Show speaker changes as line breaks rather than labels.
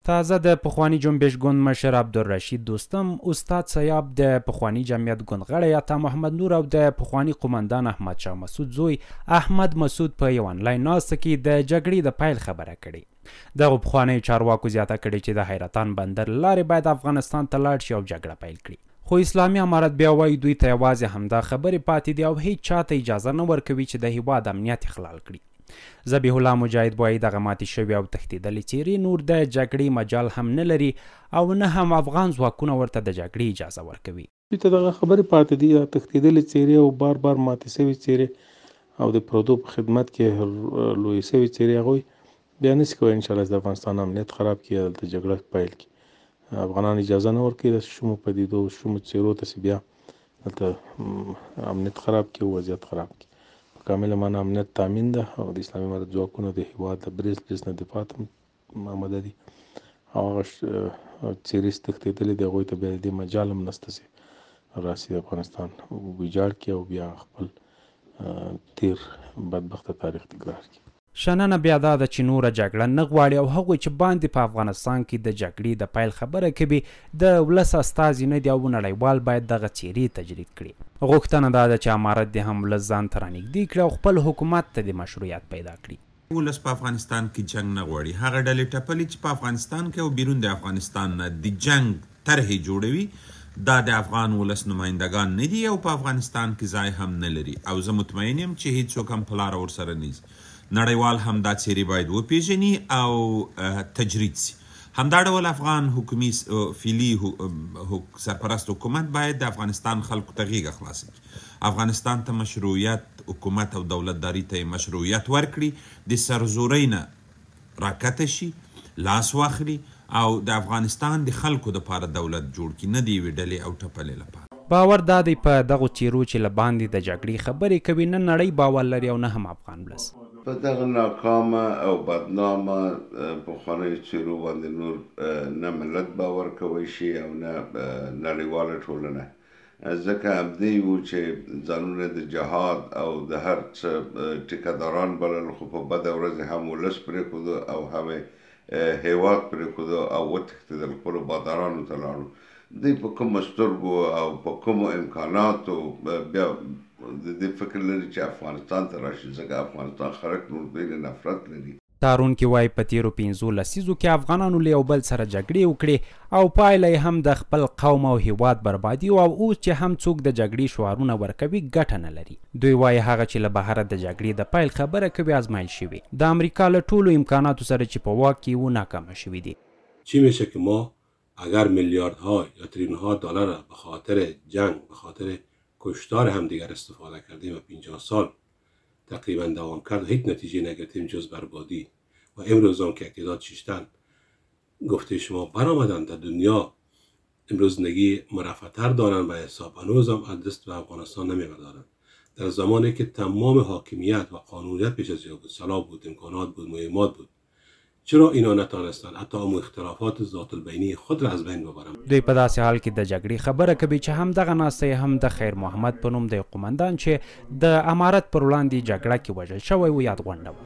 تازه د پخوانی جنبش ګوند مشر عبدالرشید دوستم، استاد سیاب د پخوانی جمعیت ګوند غړی عطا محمد نور او د پخوانی قومندان احمد شاه مسعود زوی احمد مسعود په یو انلاین ناسته کې د جګړې د پیل خبره کړې. دغه پخوانیو چارواکو زیاته کړې چې د حیرتان بندر لارې باید افغانستان ته لاړ شي او جګړه پیل کړي، خو اسلامي امارت بیا وایي دوی ته یوازې همدا خبرې پاتې دي او هیڅ چاته اجازه نه ورکوي چې د هیواد امنیت اخلال کړي. ذبیح الله مجاهد وایي دغه ماتې شوې او تښتېدلې څېرې نور د جګړې مجال هم نه لري او نه هم افغان ځواکونه ورته د جګړې اجازه ورکوي.
دوی ته دغه خبرې پاتې دي، تښتېدلې څېرې او بار بار ماتې شوې څېرې او د پردو په خدمت کې لویې شوې څېرې هغوی بیا نشي کولی انشاءالله د افغانستان امنیت خراب کړي، دلته جګړه پیل کړي. افغانان اجازه نه ورکوي د شومو پدیدو شومو څېرو ته بیا دلته امنیت خراب کړي او وضعیت خراب کړي. کامله معنا امنیت تامین ده او د اسلامي امارت ځواکونه د هیواد د بریس نه دفاع ته آماده دي او هغه څېرې چې تښتېدلې دي هغوی ته بیا د دې مجال هم نشته چې راسي د افغانستان ویجاړ کړي او بیا خپل تیر بدبخته تاریخ تکرار کړي.
شننه بیا دا ده چې نوره جګړه نه غواړي او هغوی چې باندې په افغانستان کې د جګړې د پیل خبره کوي د ولس استازي نه دي او نړیوال باید دغه څېرې تجرید کړي. غوښتنه دا ده چې امارت دې هم ولس ځان ته رانږدې کړي او خپل حکومت ته د مشروعیت پیدا کړي.
ولس په افغانستان کې جنگ نه غواړي، هغه ډلې ټپلې چې په افغانستان کې او بیرون د افغانستان نه د جنگ طرحې جوړوي دا د افغان ولس نمایندګان نه دي او په افغانستان کې ځای هم نه لري او زه مطمئن یم چې هیڅوک هم په لاره ورسره نیسي. نړیوال هم دا څېرې باید وپیژني او تجرید سي. همدا ډول افغان حکومي فعلي سرپرست حکومت باید د افغانستان خلکو ته غېږه خلاصه کړي، افغانستان ته مشروعیت حکومت او دولتداري ته مشروعیت ورکړي، د سرزورۍ نه راکته شي، لاس واخلي او د افغانستان د خلکو دپاره دولت جوړ کړي، نه د یوې ډلې او ټپلې لپاره.
باور دا دی په دغو څېرو چې له باندې د جګړې خبرې کوي نه نړۍ باور لري او نه هم افغان ولس.
په دغه ناکامه او بدنامه پخوانیو څېرو باندې نور نه ملت باور کوی شي او نه نړیواله ټولنه، ځکه همدی وو چې ځانونه د جهاد او د هر څه ټیکهداران بلل، خو په بده ورځ هم ولس پرېښودو او هم هیواد پرېښودو او وتښتېدل، خپلو بادارانو ته لاړو. دوی په کومو سترګو او په کومو امکاناتو بیا د دې فکر لري چې افغانستان ته راشي، ځکه افغانستان خلک نور دوی له نفرت لري.
تارونکي وایي په تېرو 15 لسیزو کې افغانانو له یو بل سره جګړې وکړې او پایله یې هم د خپل قوم او هیواد بربادي او اوس چې هم څوک د جګړې شعارونه ورکوي ګټه نه لري. دوی وایي هغه چې له بهره د جګړې د پیل خبره کوي آزمایل شوي، د امریکا له ټولو امکاناتو سره چې په واک کې و ناکامه شوي دي.
چی میشه که ما اگر میلیاردها یا تریلیونها دلار به خاطر جنگ به خاطر کشتار همدیگر استفاده کردیم و 50 سال تقریبا دوام کرد و هیچ نتیجه نگرفتیم جز بربادی و امروز هم که اقتدار چیشتن گفته شما برآمدن در دنیا امروز زندگی مرفع‌تر دارن و حساب هنوز هم از دست به افغانستان نمیبردارن. در زمانی که تمام حاکمیت و قانونیت پیش از جا بود، سلاح بود، امکانات بود، مهمات بود، چرا اینا نتانستن حتی هم اختلافات ذات البینی خود را از بین ببرن؟
دوی په داسې حال کې د جګړې خبره کوي چې هم دغه ناسته هم د خیر محمد په نوم د قومندان چې د امارت پر وړاندې جګړه کې وژل شوی و یاد غونډه و.